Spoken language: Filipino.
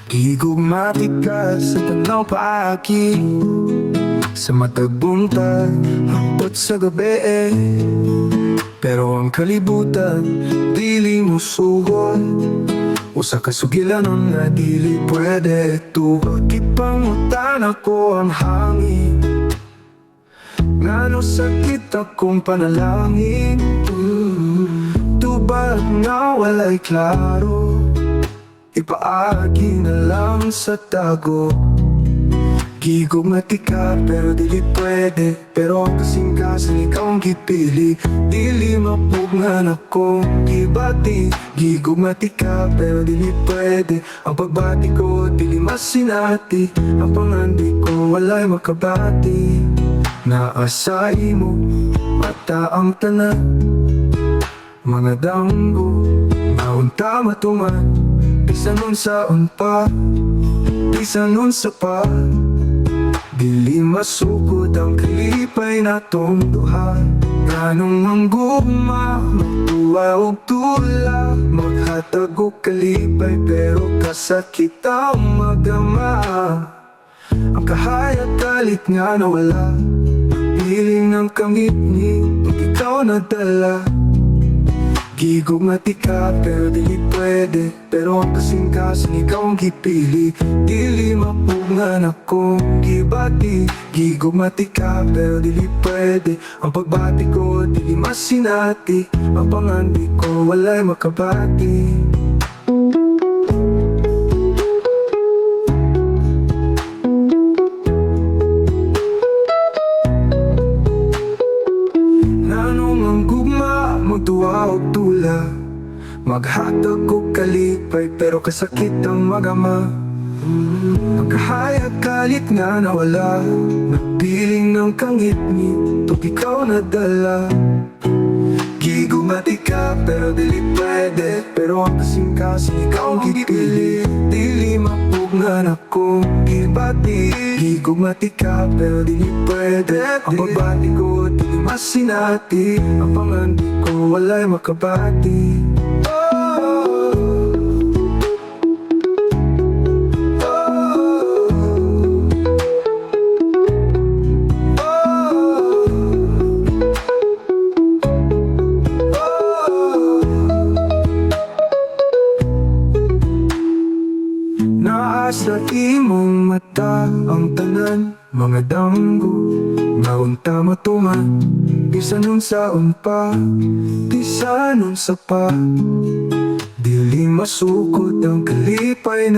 Higugmatika sa tanaw paaki, sa matagbunta, hapot sa gabi. Pero ang kalibutan, dili mo sugod. Usa ka sugilanon nga dili pwede tugod. Ipangutan ako ang hangin, ngano sakit akong panalangin. Tubag nga walay klaro, ipaagi na lang sa tago. Gigugmatika pero dili pwede, pero kasing kasan ikaw ang gipili. Dili mapugngan akong gibati. Gigugmatika pero dili pwede, ang pagbati ko dili masinati. Ang pangandi ko walay makabati. Naasay mo mata ang tanan, mga danggo maunta matuman. Bisan nun sa unpa, bisan nun sa pa, dili masukod ang kalipay natong duha. Ganong manggugma, magtuwa og tula, maghatag og kalipay pero kasakit ang magama. Ang kahayag kalit nga nawala, piling ng kangit-ngit pag ikaw nadala. Gigugmatika pero dili pwede, pero ang kasing-kasing ikaw ang gipili. Dili mapugngan akong gibati. Gigugmatika pero dili pwede, ang pagbati ko dili masinati. Ang pangandi ko walay makabati. Magtuwa og tula, maghatag og kalipay pero kasakit ang magama. Ang kahayag kalit nga nawala, nagpiling ng kangit-ngit tug ikaw nadala. Gigugmatika pero dili pwede, pero ang kasing-kasing ikaw ang gipili. Dili mapugngan akong gibati. Gigugmatika pero dili pwede, ang pagbati ko dili masinati. Ang pangandi ko walay makabati. Sa imong mata ang tanan, mga danggo maunta matuman. Bisan nun sa unpa, bisan nun sa pa, dili masukod ang kalipay na